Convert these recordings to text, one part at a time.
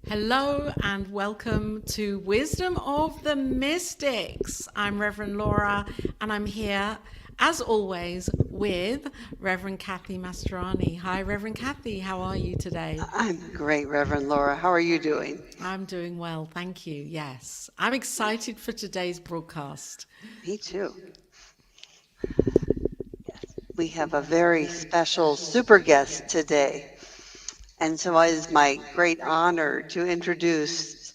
Hello and welcome to Wisdom of the Mystics. I'm Reverend Laura and I'm here as always with Reverend Kathy Mastroianni. Hi Reverend Kathy, how are you today? I'm great, Reverend Laura. How are you doing? I'm doing well, thank you. Yes, I'm excited for today's broadcast. Me too. Yes, we have a very special super guest today. And so it is my great honor to introduce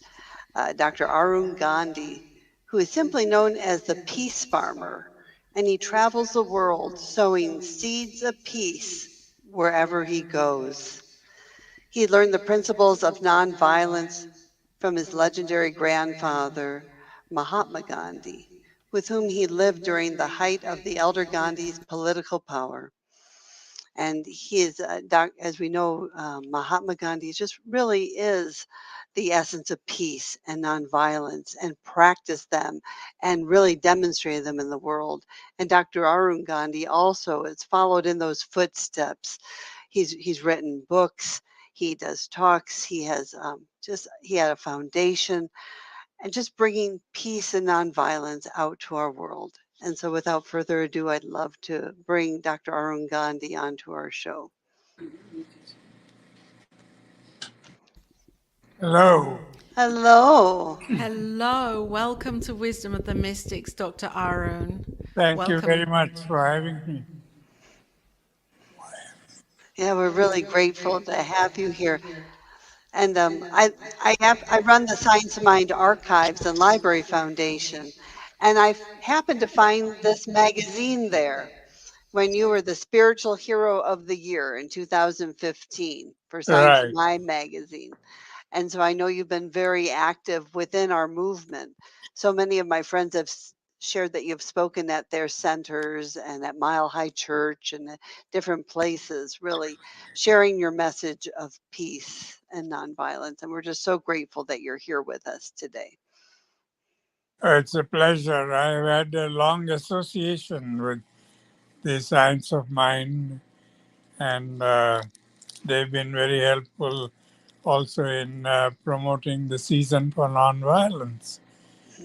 Dr. Arun Gandhi, who is simply known as the Peace Farmer. And he travels the world sowing seeds of peace wherever he goes. He learned the principles of nonviolence from his legendary grandfather, Mahatma Gandhi, with whom he lived during the height of the elder Gandhi's political power. And he is, as we know, Mahatma Gandhi just really is the essence of peace and nonviolence and practiced them and really demonstrated them in the world. And Dr. Arun Gandhi also has followed in those footsteps. He's written books, he does talks, he has he had a foundation and just bringing peace and nonviolence out to our world. And so without further ado, I'd love to bring Dr. Arun Gandhi onto our show. Hello. Hello. Hello, welcome to Wisdom of the Mystics, Dr. Arun. Thank you very much for having me. Yeah, we're really grateful to have you here. And I run the Science of Mind Archives and Library Foundation, and I happened to find this magazine there when you were the Spiritual Hero of the Year in 2015 for Science of Right. Mind magazine. And so I know you've been very active within our movement. So many of my friends have shared that you've spoken at their centers and at Mile High Church and at different places, really sharing your message of peace and nonviolence. And we're just so grateful that you're here with us today. It's a pleasure. I've had a long association with the Science of Mind, and they've been very helpful also in promoting the Season for Nonviolence.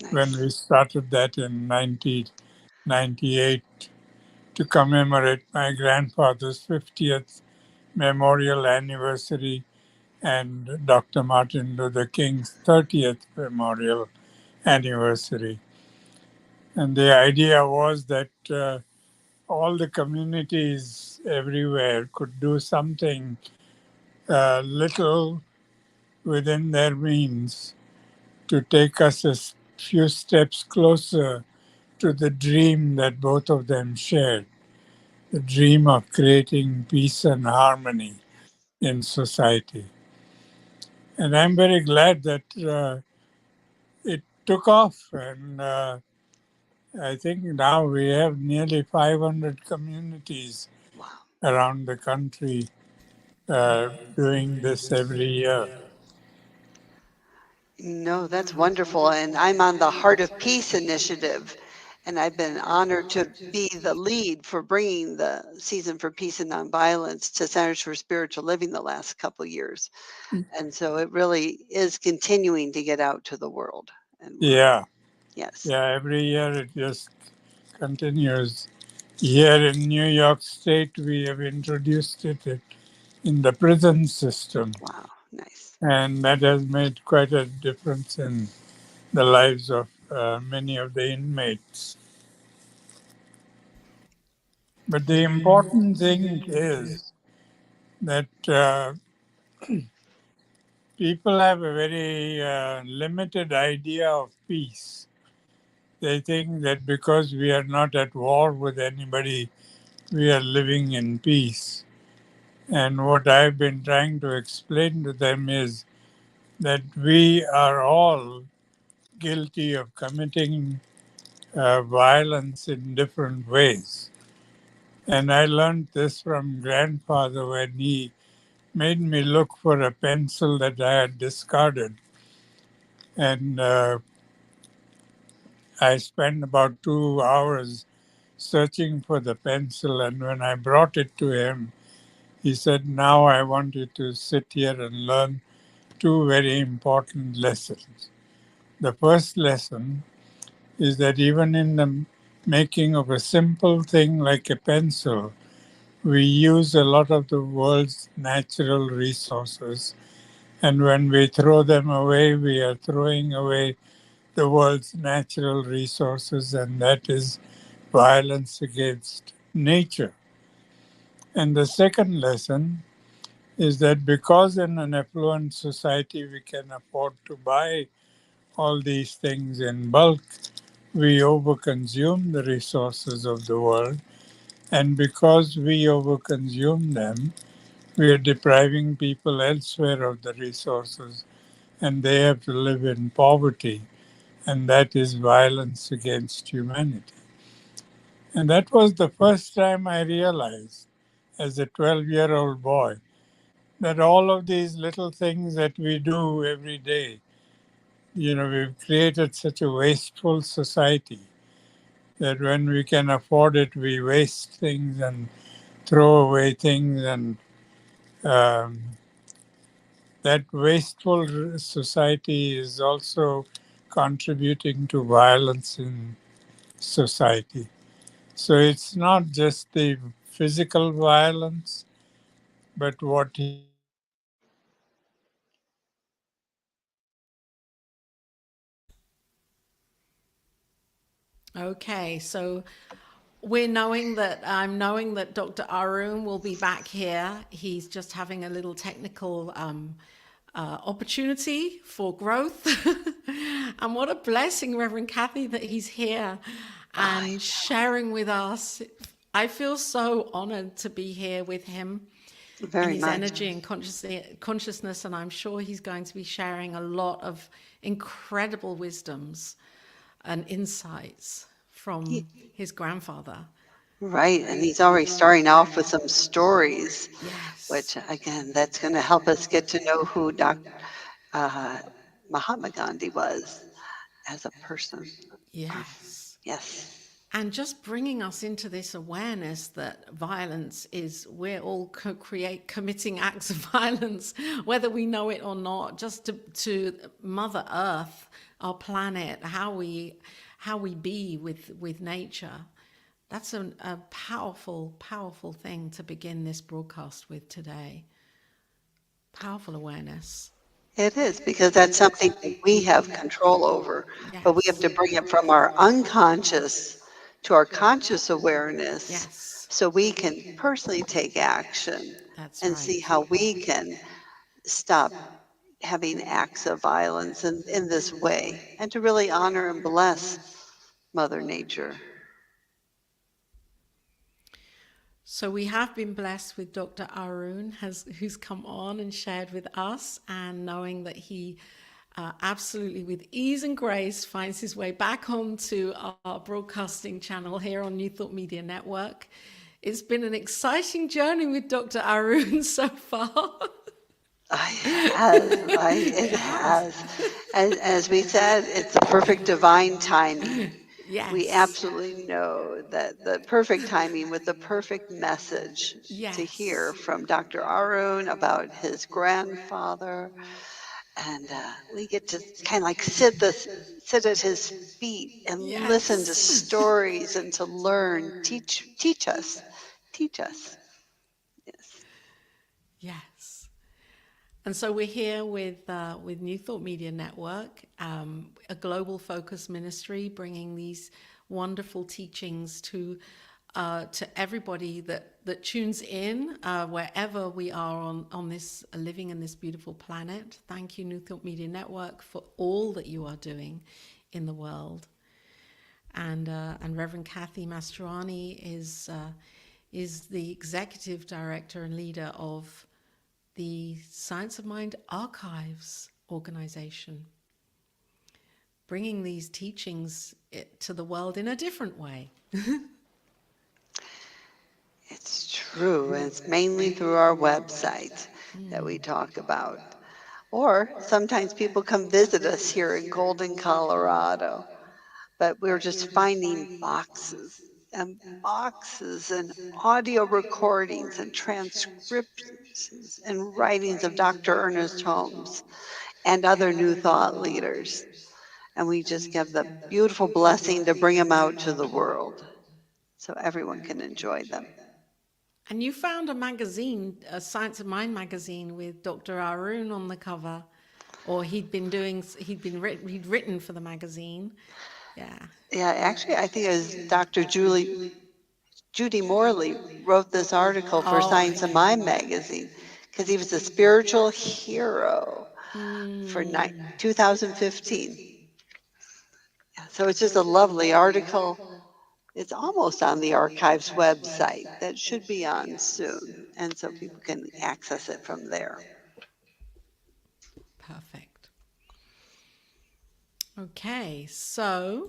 Nice. When we started that in 1998 to commemorate my grandfather's 50th memorial anniversary and Dr. Martin Luther King's 30th memorial anniversary. And the idea was that all the communities everywhere could do something little within their means to take us a few steps closer to the dream that both of them shared, the dream of creating peace and harmony in society. And I'm very glad that it took off, and I think now we have nearly 500 communities around the country doing this every year. No, that's wonderful. And I'm on the Heart of Peace initiative. And I've been honored to be the lead for bringing the Season for Peace and Nonviolence to Centers for Spiritual Living the last couple of years. And so it really is continuing to get out to the world. And Yeah. Yes. Yeah, every year it just continues. Here in New York State, we have introduced it in the prison system. Wow, nice. And that has made quite a difference in the lives of many of the inmates. But the important thing is that People have a very limited idea of peace. They think that because we are not at war with anybody, we are living in peace. And what I've been trying to explain to them is that we are all guilty of committing violence in different ways. And I learned this from grandfather when he made me look for a pencil that I had discarded. And I spent about 2 hours searching for the pencil. And when I brought it to him, he said, "Now I want you to sit here and learn two very important lessons. The first lesson is that even in the making of a simple thing like a pencil, we use a lot of the world's natural resources. And when we throw them away, we are throwing away the world's natural resources, and that is violence against nature." And the second lesson is that because in an affluent society we can afford to buy all these things in bulk, we overconsume the resources of the world. And because we overconsume them, we are depriving people elsewhere of the resources, and they have to live in poverty. And that is violence against humanity. And that was the first time I realized, as a 12-year-old boy, that all of these little things that we do every day, we've created such a wasteful society that when we can afford it, we waste things and throw away things. And um, that wasteful society is also contributing to violence in society. So it's not just the physical violence, but what Okay, so I'm knowing that Dr. Arun will be back here. He's just having a little technical opportunity for growth. And what a blessing, Reverend Kathy, that he's here and sharing with us. I feel so honored to be here with him in Very his much. energy and consciousness, and I'm sure he's going to be sharing a lot of incredible wisdoms and insights from his grandfather. Right. And he's already starting off with some stories, Yes, which again, that's going to help us get to know who uh, Mahatma Gandhi was as a person. yes. Yes. And just bringing us into this awareness that violence is, we're all committing acts of violence, whether we know it or not, just to Mother Earth, our planet, how we be with nature. That's a powerful, powerful thing to begin this broadcast with today. Powerful awareness. It is because that's something that we have control over, but we have Yes. to bring it from our unconscious to our conscious awareness Yes. so we can personally take action That's and see right. how we can stop having acts of violence in this way and to really honor and bless Mother Nature. So we have been blessed with Dr. Arun, who's come on and shared with us, and knowing that he absolutely, with ease and grace, finds his way back onto our broadcasting channel here on New Thought Media Network. It's been an exciting journey with Dr. Arun so far. It has, right? It Yes. has. As we said, it's the perfect divine timing. We Yes. absolutely know that the perfect timing with the perfect message to hear Yes. from Dr. Arun about his grandfather. And we get to kind of like sit at his feet and listen to Yes. stories and to learn, teach us. Yes. Yes. And so we're here with New Thought Media Network, a global focus ministry, bringing these wonderful teachings to to everybody that tunes in, wherever we are on this living in this beautiful planet. Thank you, New Thought Media Network, for all that you are doing in the world. And Reverend Kathy Mastroianni is the executive director and leader of the Science of Mind Archives organization, bringing these teachings to the world in a different way. It's true, and it's mainly through our website that we talk about. Or sometimes people come visit us here in Golden, Colorado, but we're just finding boxes and boxes and audio recordings and transcriptions and writings of Dr. Ernest Holmes and other New Thought leaders. And we just give the beautiful blessing to bring them out to the world so everyone can enjoy them. And you found a magazine, a Science of Mind magazine, with Dr. Arun on the cover, or he'd written for the magazine. Yeah. Yeah, actually, I think it was Dr. Judy Morley wrote this article for Science of Mind magazine because he was a spiritual hero for 2015. So it's just a lovely article. It's almost on the archives website. That should be on soon. And so people can access it from there. Perfect. Okay, so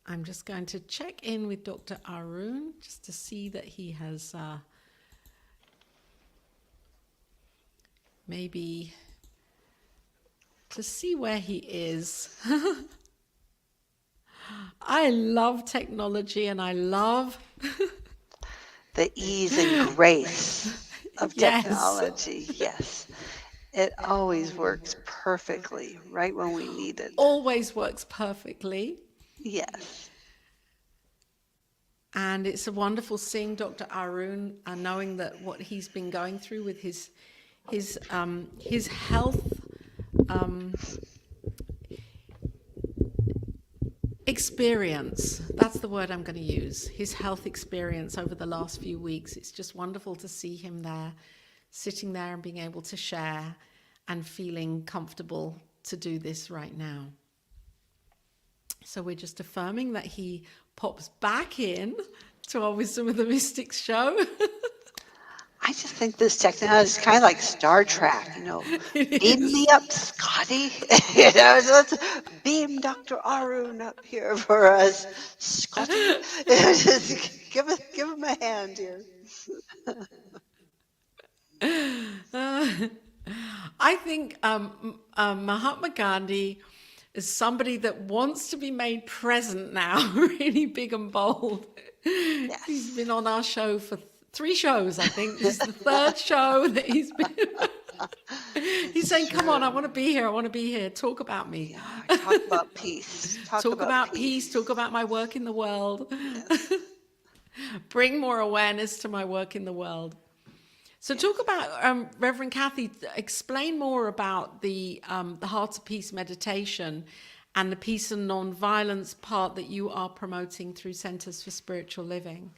I'm just going to check in with Dr. Arun just to see that he has maybe to see where he is. I love technology and I love the ease and grace of technology. Yes. It always works perfectly right when we need it. Always works perfectly. Yes. And it's a wonderful seeing Dr. Arun and knowing that what he's been going through with his health experience. That's the word I'm going to use. His health experience over the last few weeks. It's just wonderful to see him there, sitting there and being able to share and feeling comfortable to do this right now. So we're just affirming that he pops back in to our Wisdom of the Mystics show. I just think this technology is kind of like Star Trek, Beam me up, Scotty. Let's beam Dr. Arun up here for us, Scotty. Just give him a hand here. I think Mahatma Gandhi is somebody that wants to be made present now, really big and bold. Yes. He's been on our show for 3 shows, I think. This is the 3rd show that he's been. He's saying, come on, I want to be here. I want to be here. Talk about me. Yeah, talk about peace. Talk about peace. Talk about my work in the world. Yes. Bring more awareness to my work in the world. So talk about, Reverend Kathy, explain more about the Heart of Peace meditation and the peace and non-violence part that you are promoting through Centers for Spiritual Living.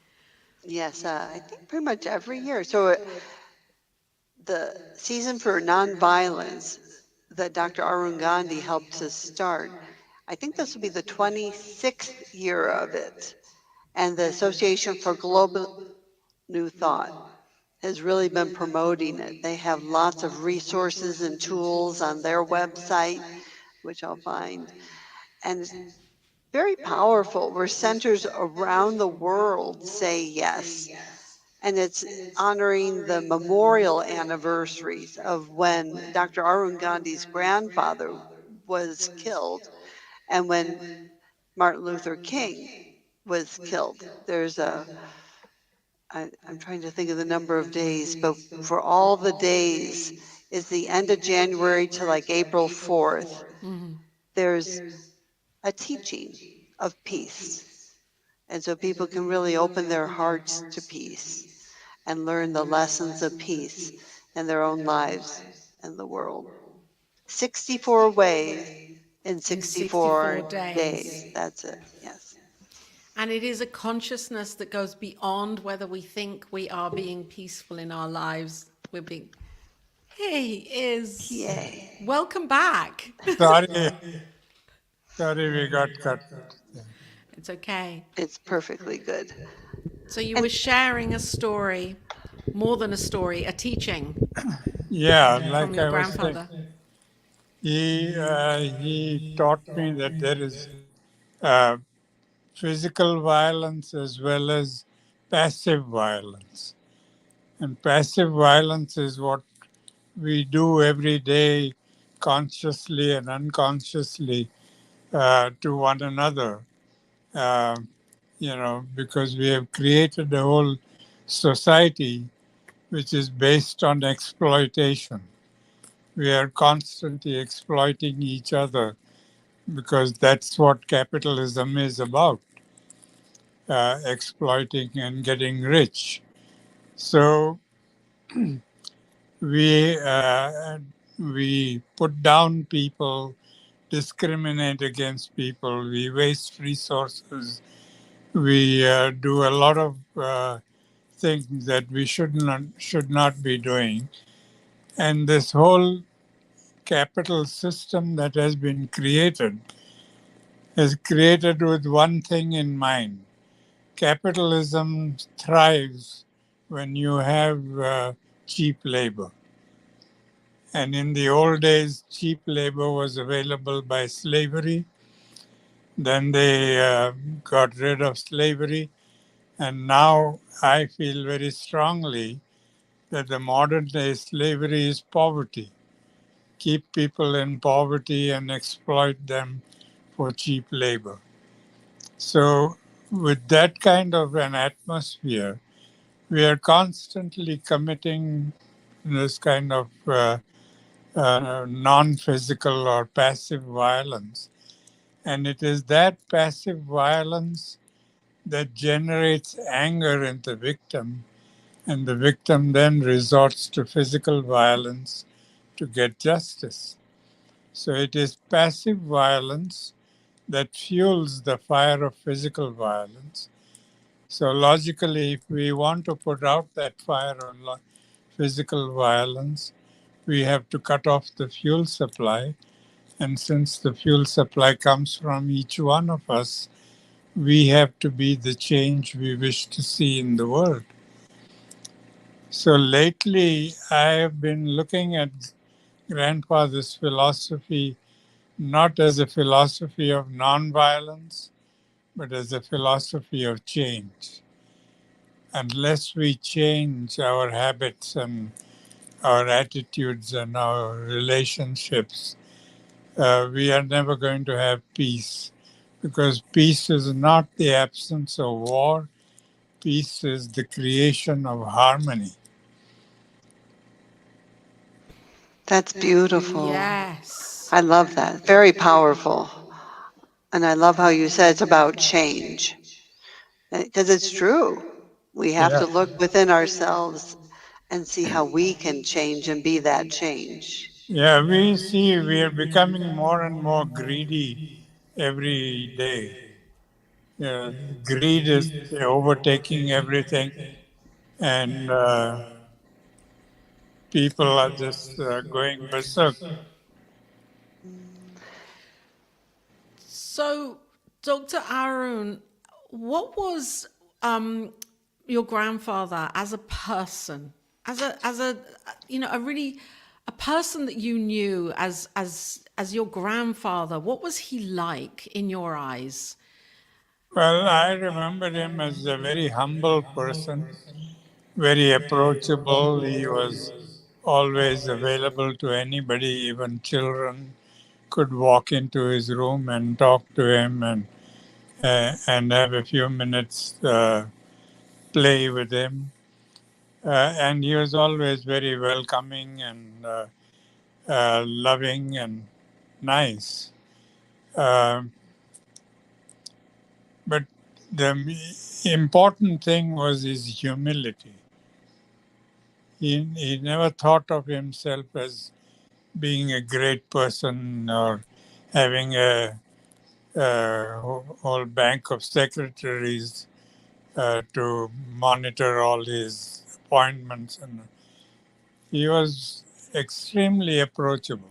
Yes, I think pretty much every year. So the season for nonviolence that Dr. Arun Gandhi helped to start, I think this will be the 26th year of it. And the Association for Global New Thought has really been promoting it. They have lots of resources and tools on their website, which I'll find. And it's very powerful, where centers around the world say yes. And it's honoring the memorial anniversaries of when Dr. Arun Gandhi's grandfather was killed and when Martin Luther King was killed. I'm trying to think of the number of days, but for all the days, it's the end of January to like April 4th. Mm-hmm. There's a teaching of peace. And so people can really open their hearts to peace and learn the lessons of peace in their own lives and the world. 64 ways in 64 days. That's it, yes. And it is a consciousness that goes beyond whether we think we are being peaceful in our lives. We're being, hey, is Yay. welcome back. Sorry, sorry, we got cut. It's okay. It's perfectly good. So you And were sharing a story, more than a story, a teaching Yeah, from like your I was saying, grandfather. he taught me that there is uh, physical violence as well as passive violence. And passive violence is what we do every day, consciously and unconsciously, to one another. Uh, because we have created a whole society which is based on exploitation. We are constantly exploiting each other because that's what capitalism is about, exploiting and getting rich. So we we put down people, discriminate against people, we waste resources, we do a lot of things that we should not be doing, and this whole capital system that has been created is created with one thing in mind. Capitalism thrives when you have cheap labor. And in the old days, cheap labor was available by slavery. Then they got rid of slavery. And now I feel very strongly that the modern day slavery is poverty. Keep people in poverty and exploit them for cheap labor. So, with that kind of an atmosphere, we are constantly committing this kind of non physical or passive violence. And it is that passive violence that generates anger in the victim, and the victim then resorts to physical violence to get justice. So it is passive violence that fuels the fire of physical violence. So logically, if we want to put out that fire of physical violence, we have to cut off the fuel supply. And since the fuel supply comes from each one of us, we have to be the change we wish to see in the world. So lately, I have been looking at grandfather's philosophy not as a philosophy of nonviolence, but as a philosophy of change. Unless we change our habits and our attitudes and our relationships, we are never going to have peace. Because peace is not the absence of war, peace is the creation of harmony. that's beautiful. Yes. I love that. Very powerful. And I love how you said it's about change. Because it's true. We have Yeah. to look within ourselves and see how we can change and be that change. Yeah, we see we are becoming more and more greedy every day. Yeah, greed is overtaking everything, and people are just going berserk. So, Dr. Arun, what was your grandfather as a person, as a a really a person that you knew as your grandfather? What was he like in your eyes? Well, I remember him as a very humble person, very approachable. He was always available to anybody, even children could walk into his room and talk to him and have a few minutes play with him. And he was always very welcoming and loving and nice. Um but the important thing was his humility. He never thought of himself as being a great person or having a whole bank of secretaries to monitor all his appointments, and he was extremely approachable.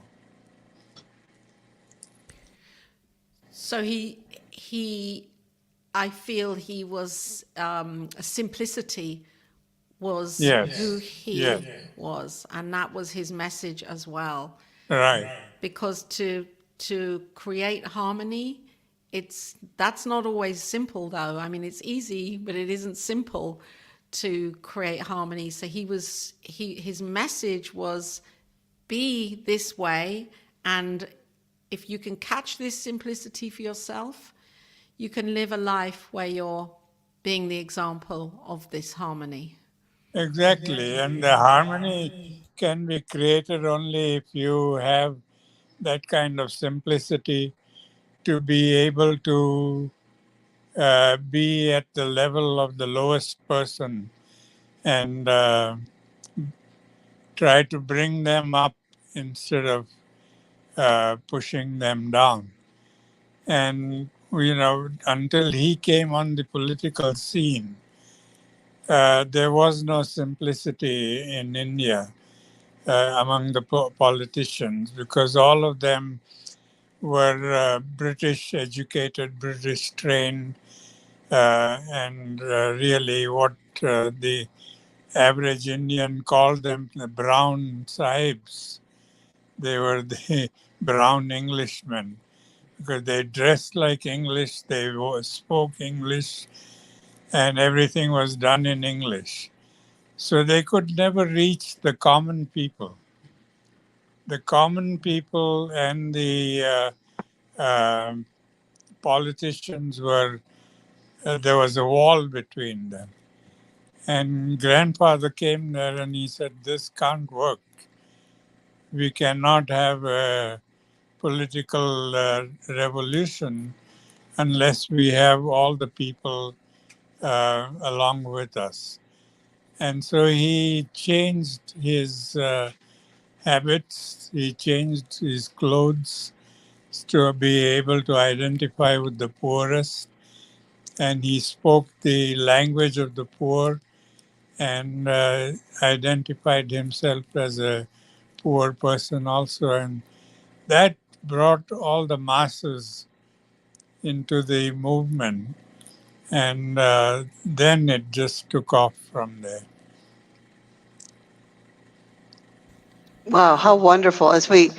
So I feel he was simplicity was who Yes, yes, he was, and that was his message as well. right, Because to create harmony, that's not always simple though. I mean, it's easy, but it isn't simple to create harmony. So his message was be this way, and if you can catch this simplicity for yourself, you can live a life where you're being the example of this harmony. exactly. And the harmony can be created only if you have that kind of simplicity to be able to be at the level of the lowest person and try to bring them up instead of pushing them down. And, until he came on the political scene, there was no simplicity in India among the politicians because all of them were British educated, British trained, and really what the average Indian called them the brown sahibs. They were the brown Englishmen because they dressed like English, they spoke English, and everything was done in English. So they could never reach the common people. The common people and the politicians there was a wall between them. And grandfather came there and he said, "This can't work. We cannot have a political revolution unless we have all the people along with us." And so he changed his habits, he changed his clothes to be able to identify with the poorest, and he spoke the language of the poor and identified himself as a poor person also. And that brought all the masses into the movement. And then it just took off from there. Wow, how wonderful. As we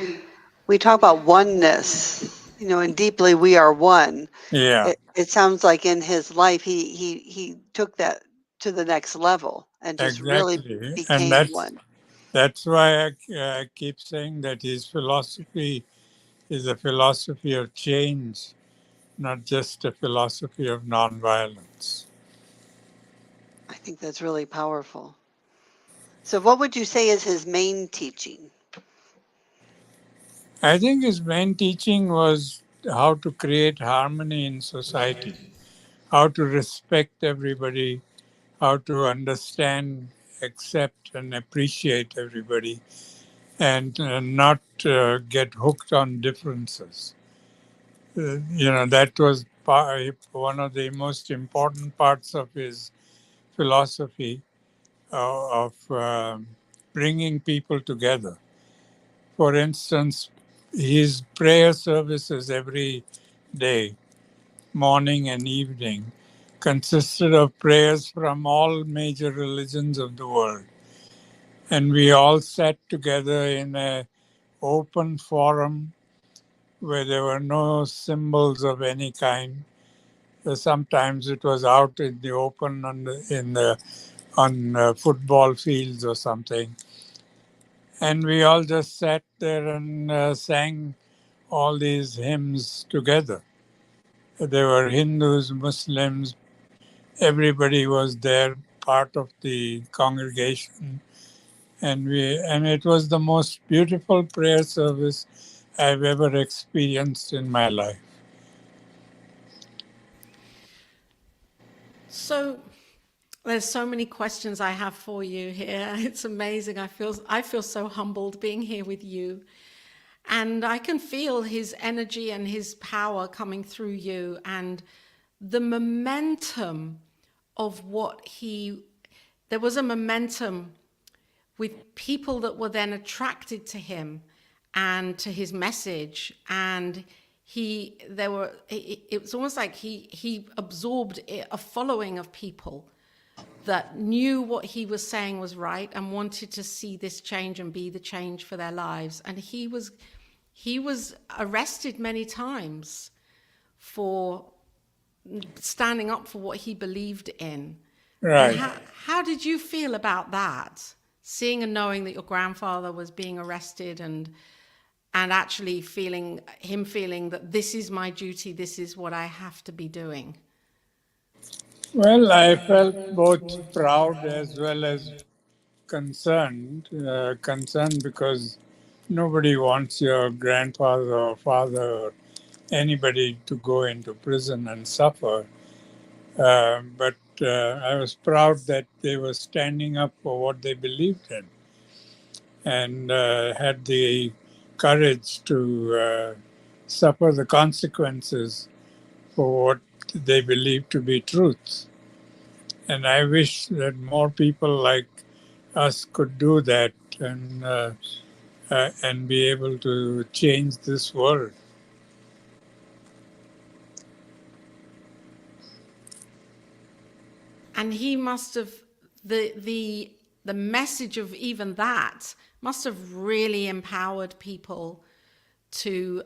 talk about oneness, and deeply we are one. Yeah, It sounds like in his life he took that to the next level and just really exactly. And became that's one. that's why I keep saying that his philosophy is a philosophy of change, not just a philosophy of nonviolence. I think that's really powerful. So what would you say is his main teaching? I think his main teaching was how to create harmony in society, how to respect everybody, how to understand, accept, and appreciate everybody, and not get hooked on differences. That was one of the most important parts of his philosophy of bringing people together. For instance, his prayer services every day, morning and evening, consisted of prayers from all major religions of the world. And we all sat together in an open forum where there were no symbols of any kind. Sometimes it was out in the open on football fields or something. And we all just sat there and sang all these hymns together. There were Hindus, Muslims, everybody was there, part of the congregation. And it was the most beautiful prayer service I've ever experienced in my life. So there's so many questions I have for you here. It's amazing. I feel so humbled being here with you. And I can feel his energy and his power coming through you, and the momentum of what he, there was a momentum with people that were then attracted to him and to his message. And it was almost like he absorbed a following of people that knew what he was saying was right and wanted to see this change and be the change for their lives. And he was arrested many times for standing up for what he believed in. And Right. how did you feel about that? Seeing and knowing that your grandfather was being arrested, and actually feeling that this is my duty, this is what I have to be doing. Well, I felt both proud as well as concerned. Concerned because nobody wants your grandfather or father or anybody to go into prison and suffer. But I was proud that they were standing up for what they believed in and had the courage to suffer the consequences for what they believed to be truth. And I wish that more people like us could do that and be able to change this world. And he must have, the message of even that must have really empowered people to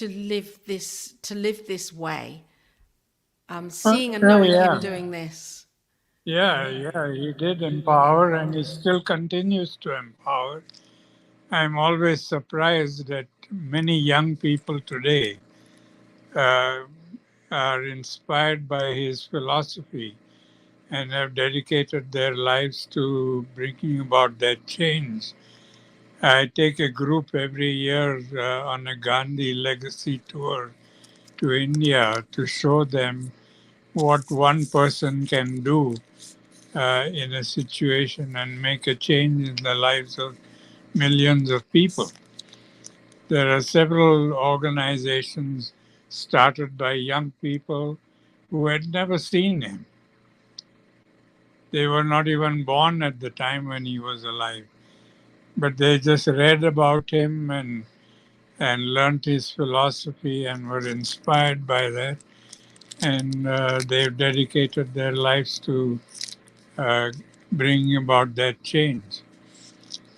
live this way. Seeing and knowing him Yeah, doing this. yeah, he did empower and he still continues to empower. I'm always surprised that many young people today uh, are inspired by his philosophy and have dedicated their lives to bringing about that change. I take a group every year on a Gandhi legacy tour to India to show them what one person can do in a situation and make a change in the lives of millions of people. There are several organizations started by young people who had never seen him. They were not even born at the time when he was alive, but they just read about him and learned his philosophy and were inspired by that. And they've dedicated their lives to uh, bringing about that change.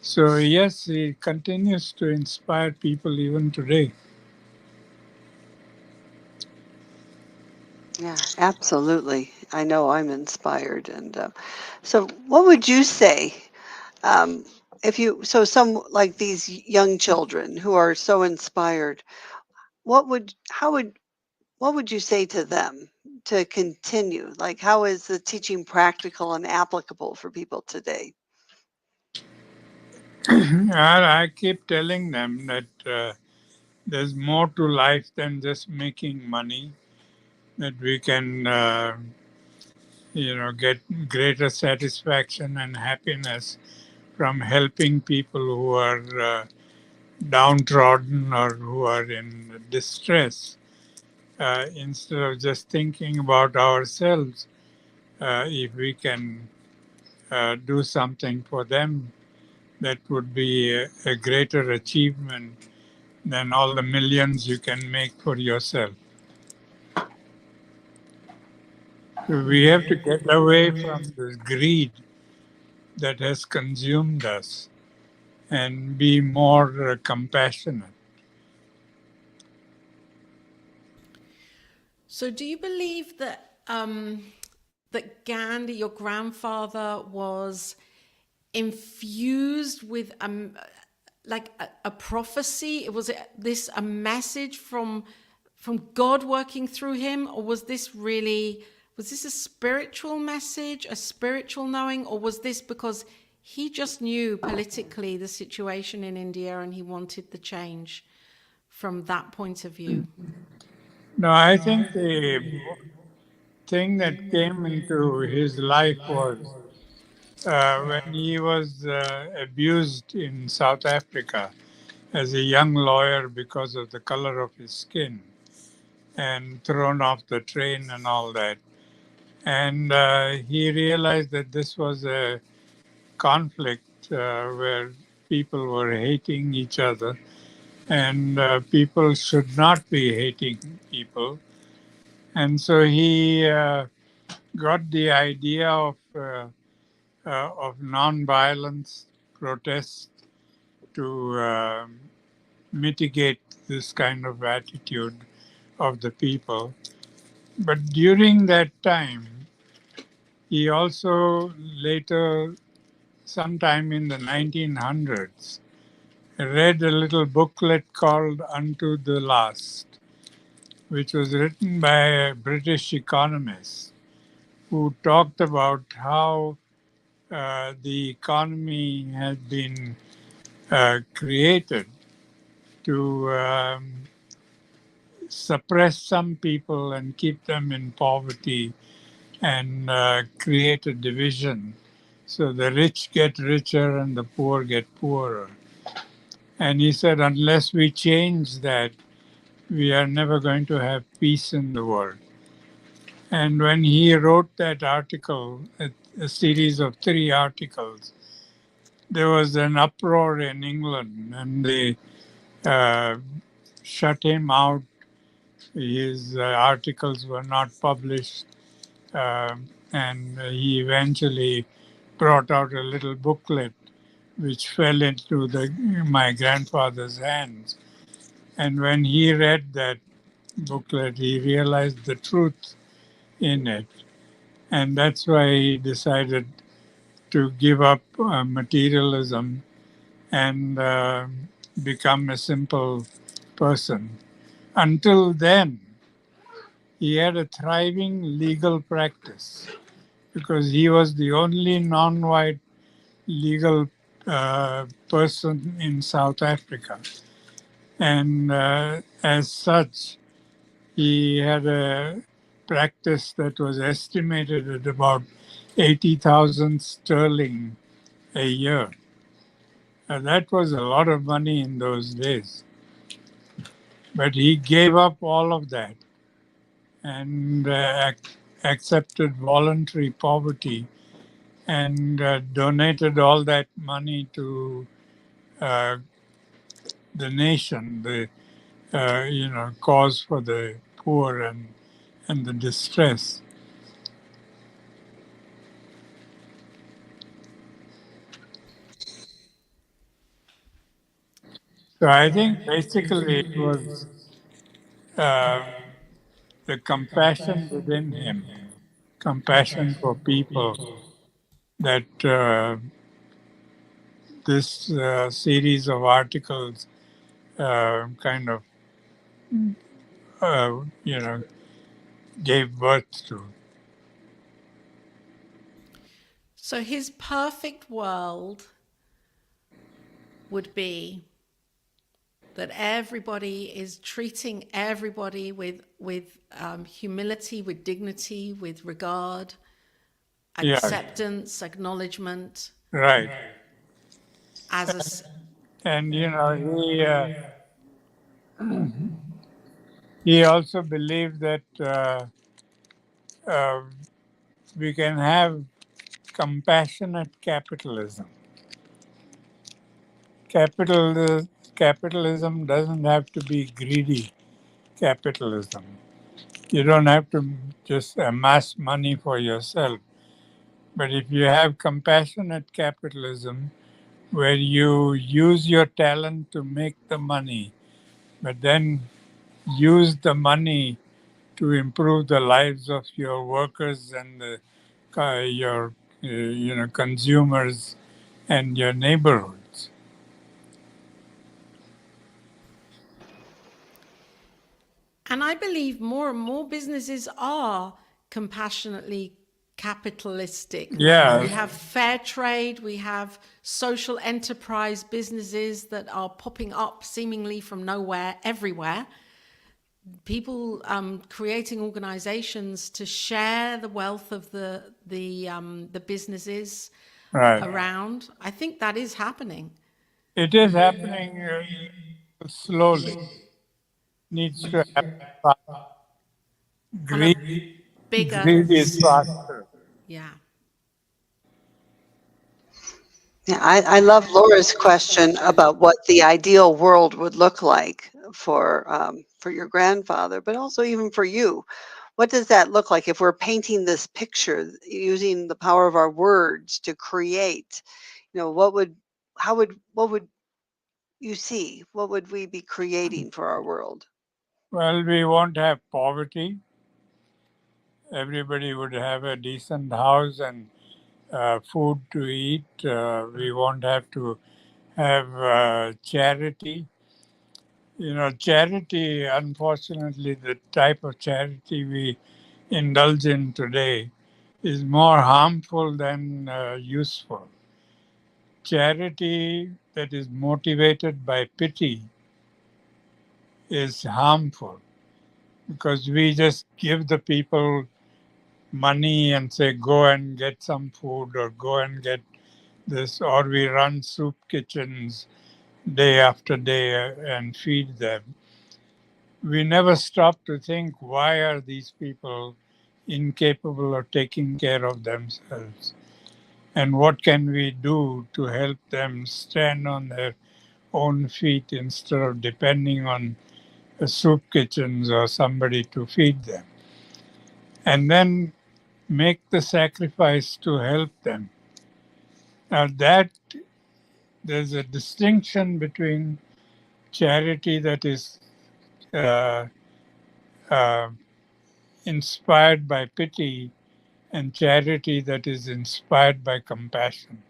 So, yes, he continues to inspire people even today. Yeah, absolutely. I know I'm inspired. And so, what would you say um, if you, so some like these young children who are so inspired, how would, what would you say to them to continue? Like, how is the teaching practical and applicable for people today? And I keep telling them that there's more to life than just making money, that we can, get greater satisfaction and happiness from helping people who are downtrodden or who are in distress. Instead of just thinking about ourselves, if we can do something for them, that would be a greater achievement than all the millions you can make for yourself. So we have to get away from this greed that has consumed us and be more compassionate. So, do you believe that that Gandhi, your grandfather, was infused with a prophecy? Was it this a message from God working through him, or was this a spiritual message, a spiritual knowing, or was this because he just knew politically the situation in India and he wanted the change from that point of view? No, I think the thing that came into his life was when he was abused in South Africa as a young lawyer because of the color of his skin and thrown off the train and all that. And he realized that this was a conflict where people were hating each other, and people should not be hating people. And so he got the idea of non-violence protests to mitigate this kind of attitude of the people. But during that time, he also later, sometime in the 1900s, read a little booklet called Unto the Last, which was written by a British economist who talked about how the economy had been created to suppress some people and keep them in poverty and create a division. So the rich get richer and the poor get poorer. And he said, unless we change that, we are never going to have peace in the world. And when he wrote that article, a series of 3 articles, there was an uproar in England and they uh, shut him out. His articles were not published. And he eventually brought out a little booklet which fell into my grandfather's hands. And when he read that booklet, he realized the truth in it. And that's why he decided to give up materialism and become a simple person. Until then, he had a thriving legal practice because he was the only non-white legal person in South Africa. And as such, he had a practice that was estimated at about 80,000 sterling a year. And that was a lot of money in those days. But he gave up all of that and accepted voluntary poverty and donated all that money to uh, the nation, the cause for the poor and the distress. So I think basically it was uh, the compassion within him, compassion for people, that this series of articles kind of, uh, you know, gave birth to. So his perfect world would be that everybody is treating everybody with humility, with dignity, with regard, Yeah, acceptance, acknowledgement, right. as a s- And he also believed that uh, we can have compassionate capitalism. Capitalism doesn't have to be greedy capitalism. You don't have to just amass money for yourself. But if you have compassionate capitalism, where you use your talent to make the money, but then use the money to improve the lives of your workers and your consumers and your neighborhoods. and I believe more and more businesses are compassionately capitalistic now. We Yeah, have fair trade, we have social enterprise businesses that are popping up seemingly from nowhere, everywhere. People creating organizations to share the wealth of the businesses right. around. I think that is happening. It is happening slowly. Needs to happen fast. on a Greed, bigger, greed is faster. yeah. Yeah, I love Laura's question about what the ideal world would look like for your grandfather, but also even for you. What does that look like if we're painting this picture using the power of our words to create? What would, what would you see? What would we be creating for our world? Well, we won't have poverty. Everybody would have a decent house and food to eat. We won't have to have charity. Charity, unfortunately, the type of charity we indulge in today is more harmful than useful. Charity that is motivated by pity is harmful because we just give the people money and say, go and get some food or go and get this, or we run soup kitchens day after day and feed them. We never stop to think, why are these people incapable of taking care of themselves? And what can we do to help them stand on their own feet instead of depending on soup kitchens or somebody to feed them? And then make the sacrifice to help them. Now, that there's a distinction between charity that is uh, uh, inspired by pity and charity that is inspired by compassion.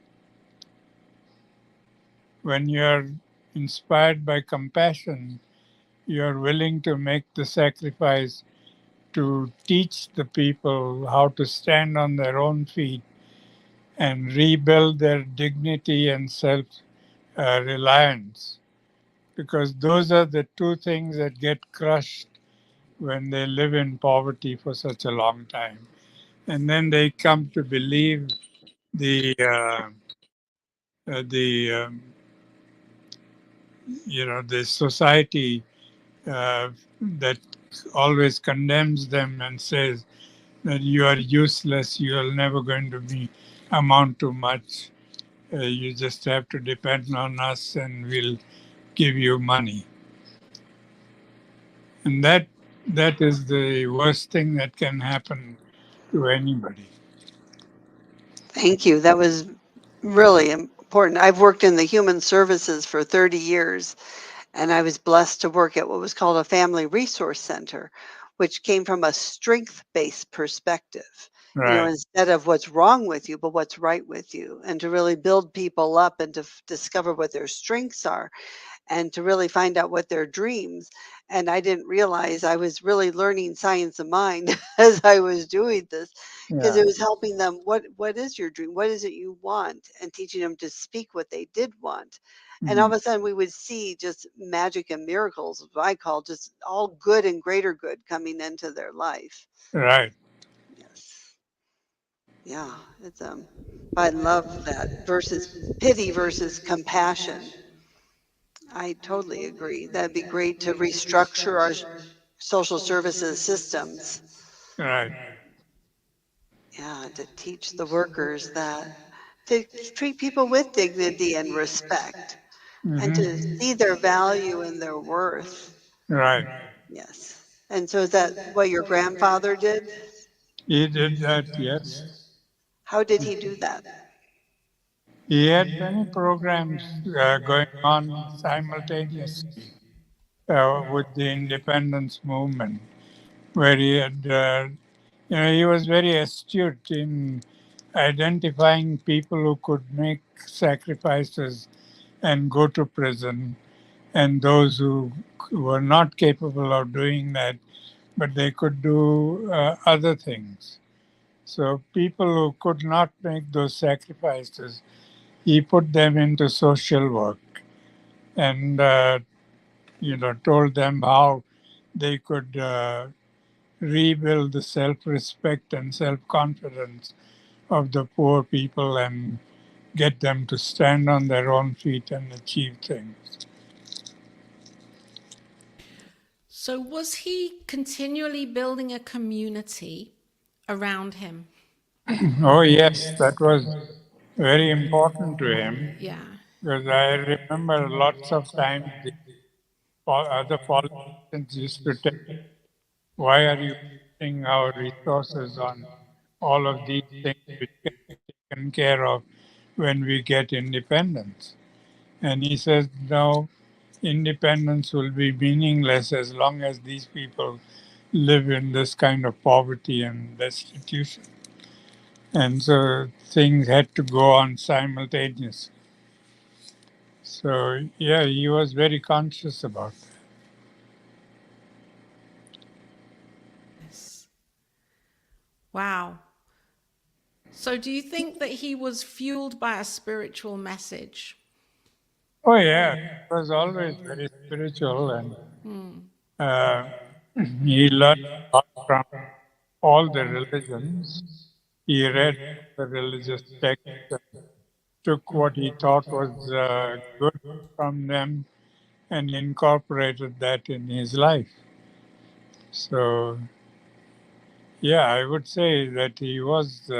When you're inspired by compassion, you're willing to make the sacrifice to teach the people how to stand on their own feet and rebuild their dignity and self reliance. Because those are the two things that get crushed when they live in poverty for such a long time. And then they come to believe the the the society that always condemns them and says that you are useless, you are never going to be amount to much. You just have to depend on us, and we'll give you money. And that is the worst thing that can happen to anybody. Thank you. That was really important. I've worked in the human services for 30 years, and I was blessed to work at what was called a family resource center, which came from a strength-based perspective. Right. Instead of what's wrong with you, but what's right with you, and to really build people up and to discover what their strengths are and to really find out what their dreams. And I didn't realize I was really learning science of mind as I was doing this, because Yeah. it was helping them. What is your dream? What is it you want? And teaching them to speak what they did want. And all Mm. of a sudden we would see just magic and miracles, what I call just all good and greater good coming into their life. Right. Yes. Yeah. I love that versus pity versus compassion. I totally agree. That'd be great to restructure our social services systems. Right. Yeah, to teach the workers that to treat people with dignity and respect and Hmm. to see their value and their worth. Right. Yes. And so is that what your grandfather did? He did that, yes. How did he do that? He had many programs going on simultaneously with the independence movement, where he had, he was very astute in identifying people who could make sacrifices and go to prison, and those who were not capable of doing that, but they could do other things. So people who could not make those sacrifices, he put them into social work and told them how they could rebuild the self-respect and self-confidence of the poor people and get them to stand on their own feet and achieve things. So, was he continually building a community around him? Oh, yes, that was very important to him Yeah. because I remember lots of times the other politicians used to tell, why are you wasting our resources on all of these things which can be taken care of when we get independence? And he says, no, independence will be meaningless as long as these people live in this kind of poverty and destitution. And so things had to go on simultaneously. So, yeah, he was very conscious about that. Yes. Wow. So, do you think that he was fueled by a spiritual message? Oh, yeah, he was always very spiritual, and uh, he learned a lot from all the religions. He read the religious texts and took what he thought was good from them and incorporated that in his life. So, yeah, I would say that he was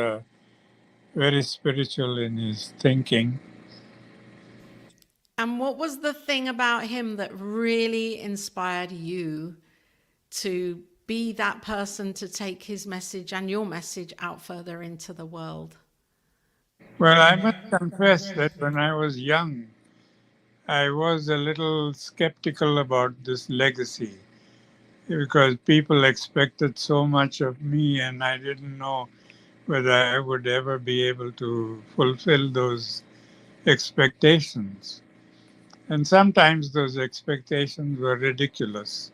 very spiritual in his thinking. And what was the thing about him that really inspired you to be that person to take his message and your message out further into the world? Well, I must confess that when I was young, I was a little skeptical about this legacy because people expected so much of me, and I didn't know whether I would ever be able to fulfill those expectations. And sometimes those expectations were ridiculous.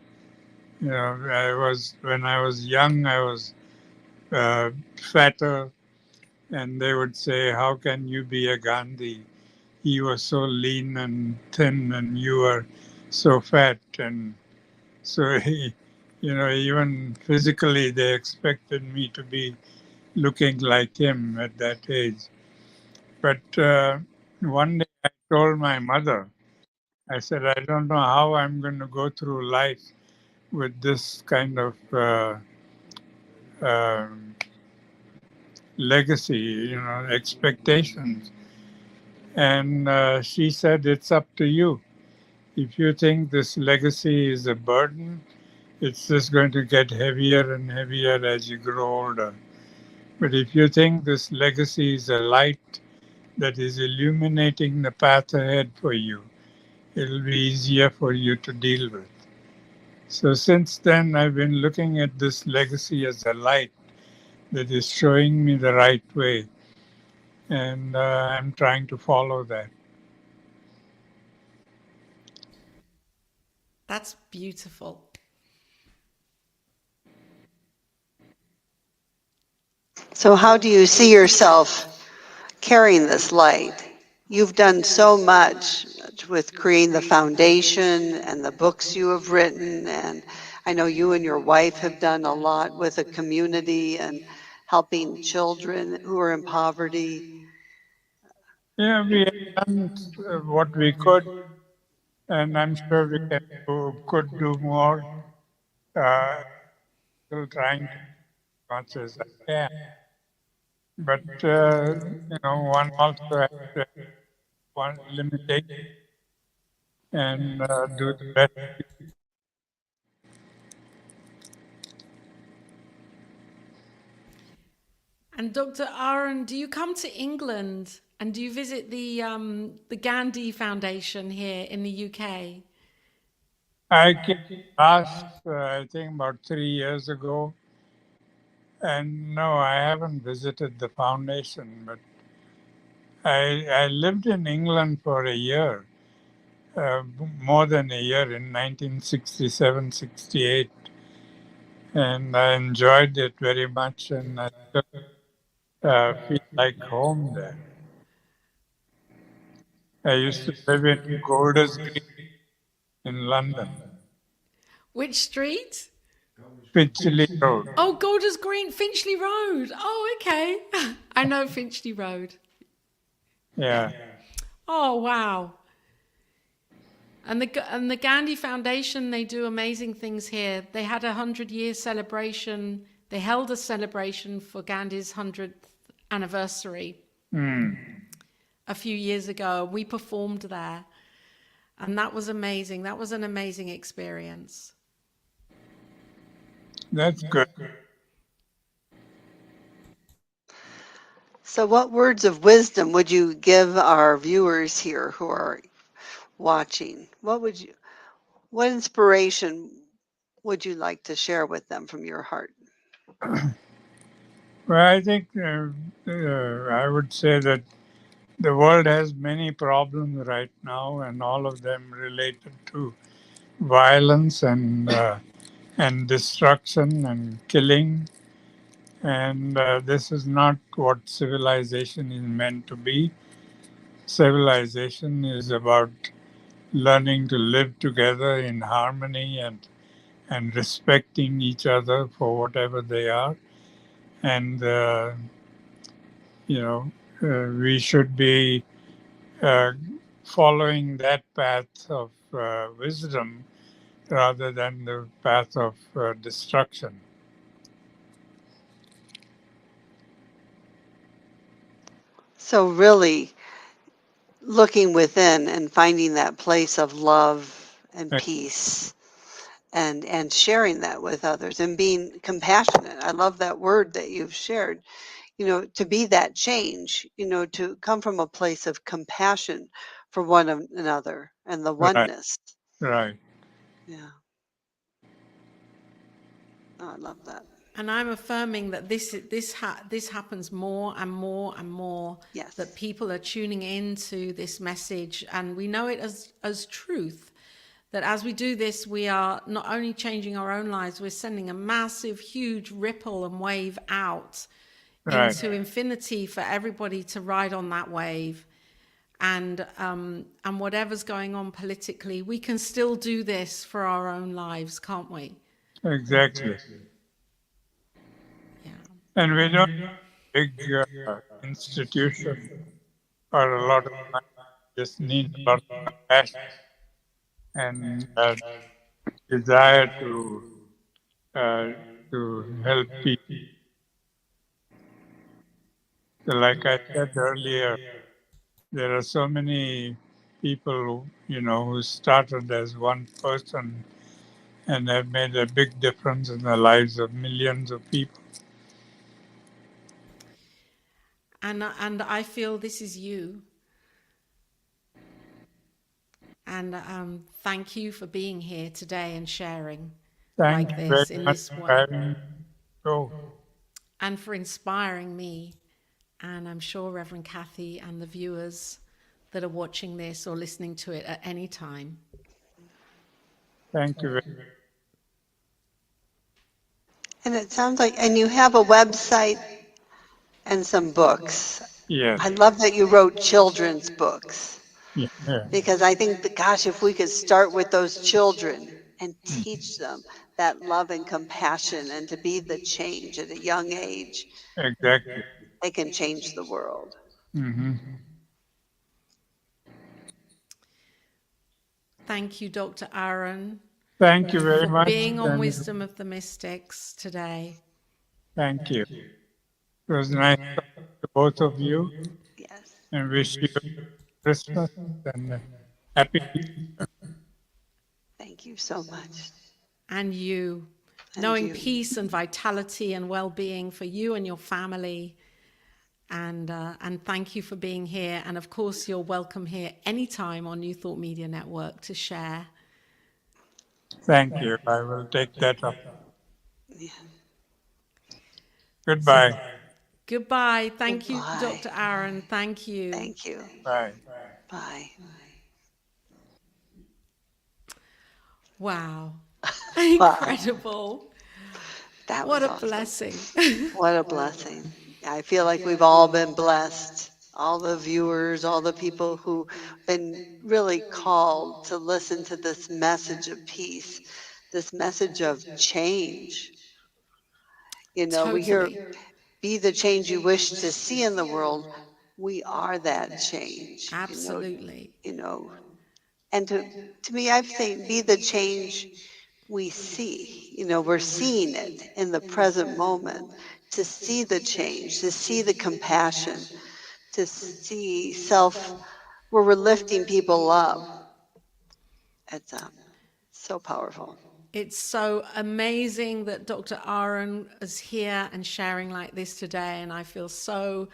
You know, when I was young, I was uh, fatter, and they would say, "How can you be a Gandhi? He was so lean and thin, and you were so fat." And so even physically, they expected me to be looking like him at that age. But one day I told my mother, I said, I don't know how I'm going to go through life with this kind of um legacy, expectations. And she said, it's up to you. If you think this legacy is a burden, it's just going to get heavier and heavier as you grow older. But if you think this legacy is a light that is illuminating the path ahead for you, it'll be easier for you to deal with. So since then, I've been looking at this legacy as a light that is showing me the right way, and I'm trying to follow that. That's beautiful. So, how do you see yourself carrying this light? You've done so much with creating the foundation and the books you have written, and I know you and your wife have done a lot with the community and helping children who are in poverty. Yeah, we have done what we could, and I'm sure could do more. Still trying to do as much as I can, but one also has to have one limitation and do the best. And Dr. Arun, do you come to England and do you visit the Gandhi Foundation here in the UK? I came last, I think, about 3 years ago, and no, I haven't visited the foundation, but I lived in England for a year, more than a year in 1967, 68, and I enjoyed it very much, and I still feel like home there. I used to live in Golders Green in London, Which street? Finchley Road. Oh, Golders Green, Finchley Road. Oh, okay. I know Finchley Road. Yeah, Oh, wow. And the Gandhi Foundation, they do amazing things here. They had a 100-year celebration. They held a celebration for Gandhi's 100th anniversary mm, a few years ago. We performed there, and that was amazing. That was an amazing experience. that's good. So, what words of wisdom would you give our viewers here who are watching? What inspiration would you like to share with them from your heart? Well, I think I would say that the world has many problems right now, and all of them related to violence and destruction and killing. And this is not what civilization is meant to be. Civilization is about learning to live together in harmony and respecting each other for whatever they are. And, you know, we should be uh, following that path of wisdom rather than the path of destruction. So, really looking within and finding that place of love and peace and sharing that with others and being compassionate. I love that word that you've shared, to be that change, to come from a place of compassion for one another and the Right, oneness. right. Yeah. Oh, I love that. And I'm affirming that this happens more and more and more. That Yes. people are tuning into this message, and we know it as truth. That as we do this, we are not only changing our own lives, we're sending a massive, huge ripple and wave out Right. into infinity for everybody to ride on that wave. And whatever's going on politically, we can still do this for our own lives, can't we? Exactly. Yeah. And we don't big institution or a lot of money. Just need a lot of compassion and desire uh, to help people. So like I said earlier, there are so many people, who started as one person and have made a big difference in the lives of millions of people. And I feel this is you. And thank you for being here today and sharing Thank like you very this in much this for way, having me. So, and for inspiring me. And I'm sure Reverend Kathy and the viewers that are watching this or listening to it at any time. thank you very And it sounds like, and you have a website and some books. Yes. I love that you wrote children's books Yeah. Yeah. because I think that, gosh, if we could start with those children and teach them that love and compassion and to be the change at a young age, Exactly. they can change the world. Hmm. Thank you, Dr. Arun, Thank you very for much, being on and Wisdom of the Mystics today. thank you. It was nice talking to both of you, Yes. and wish you Christmas and happy. Thank you so much. And you, And knowing you. peace and vitality and well-being for you and your family. And thank you for being here. And of course, you're welcome here anytime on New Thought Media Network to share. Thank you. I will take that up. Yeah. Goodbye. Goodbye. Thank you, Goodbye. Dr. Arun. Thank you. Thank you. Bye. Bye. Wow. Wow. Incredible. That What was a awesome. blessing. What a blessing. I feel like we've all been blessed. All the viewers, all the people who've been really called to listen to this message of peace, this message of change. We hear Totally. be the change you wish to see in the world, we are that change, Absolutely. And to me, I think be the change we see. We're seeing it in the present moment, to see the change, to see the compassion, to see self, where we're lifting people up. It's so powerful. It's so amazing that Dr. Arun is here and sharing like this today. And I feel so,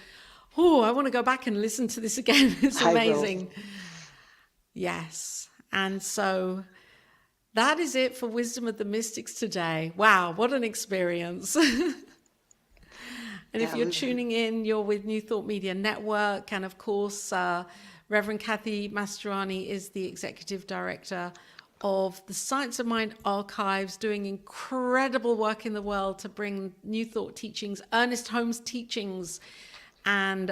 I want to go back and listen to this again. It's amazing. Yes. And so that is it for Wisdom of the Mystics today. Wow, what an experience. And if you're tuning in, you're with New Thought Media Network. And of course, Reverend Kathy Mastroianni is the executive director of the Science of Mind Archives, doing incredible work in the world to bring New Thought teachings, Ernest Holmes teachings, and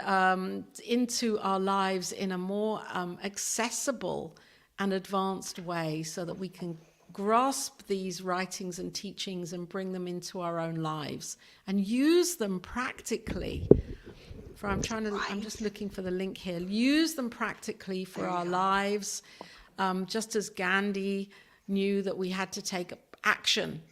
into our lives in a more accessible and advanced way, so that we can grasp these writings and teachings and bring them into our own lives and use them practically. I'm just looking for the link here. Use them practically for our lives, just as Gandhi knew that we had to take action,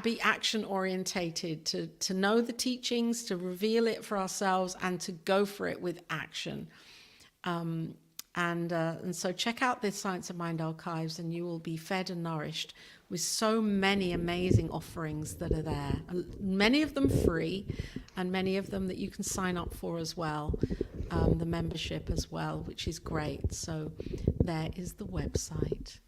be action orientated, to know the teachings, to reveal it for ourselves, and to go for it with action. And so check out the Science of Mind Archives, and you will be fed and nourished with so many amazing offerings that are there. Many of them free, and many of them that you can sign up for as well, the membership as well, which is great. So there is the website.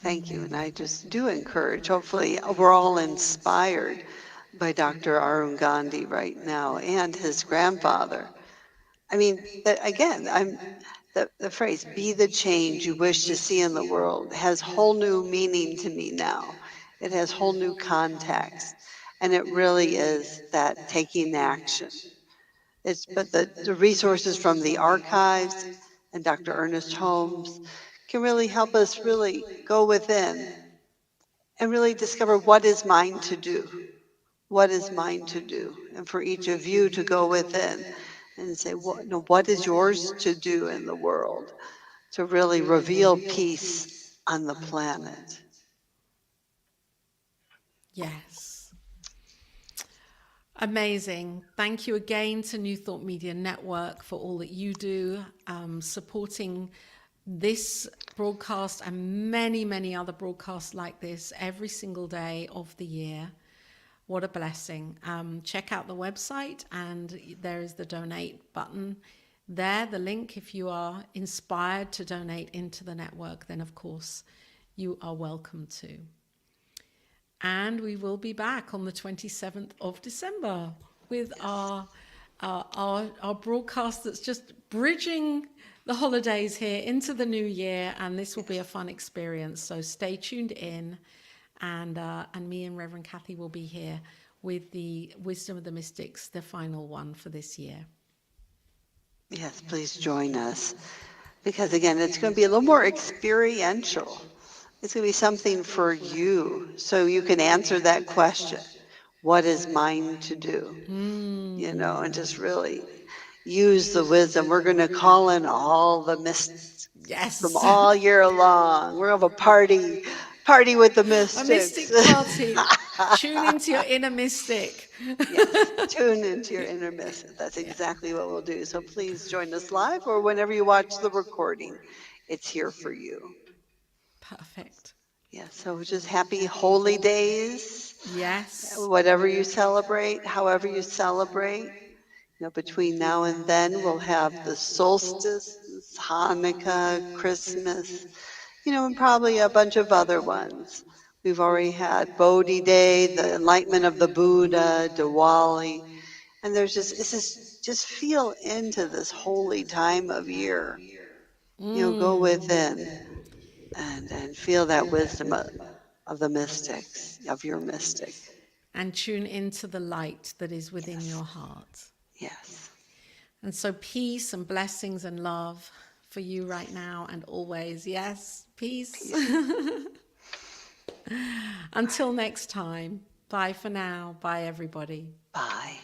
Thank you. And I just do encourage, hopefully we're all inspired by Dr. Arun Gandhi right now, and his grandfather. I mean, again, the phrase, be the change you wish to see in the world, has whole new meaning to me now. It has whole new context. And it really is that taking action. But the resources from the archives and Dr. Ernest Holmes can really help us really go within and really discover what is mine to do. What is mine to do? And for each of you to go within and say, what is yours to do in the world to really reveal peace on the planet? Yes. Amazing. Thank you again to New Thought Media Network for all that you do, supporting this broadcast and many, many other broadcasts like this every single day of the year. What a blessing. Check out the website, and there is the donate button there, the link. If you are inspired to donate into the network, then of course you are welcome to. And we will be back on the 27th of December with our broadcast that's just bridging the holidays here into the new year, and this will be a fun experience. So stay tuned in. And me and Reverend Kathy will be here with the Wisdom of the Mystics, the final one for this year. Yes, please join us. Because again, it's going to be a little more experiential. It's going to be something for you, so you can answer that question. What is mine to do? And just really use the wisdom. We're going to call in all the mystics from all year long. We're going to have a party with the mystics. A mystic party. Tune into your inner mystic. Yes, tune into your inner mystic. That's exactly what we'll do. So please join us live, or whenever you watch the recording, it's here for you. Perfect. Yeah, so just happy holy days. Yes. Whatever you celebrate, however you celebrate. Between now and then, we'll have the solstice, Hanukkah, Christmas, and probably a bunch of other ones. We've already had Bodhi Day, the enlightenment of the Buddha, Diwali, and just feel into this holy time of year. Go within and feel that wisdom of the mystics, of your mystic. And tune into the light that is within your heart. Yes. And so peace and blessings and love for you right now and always. Yes, peace. Until next time. Bye for now. Bye, everybody. Bye.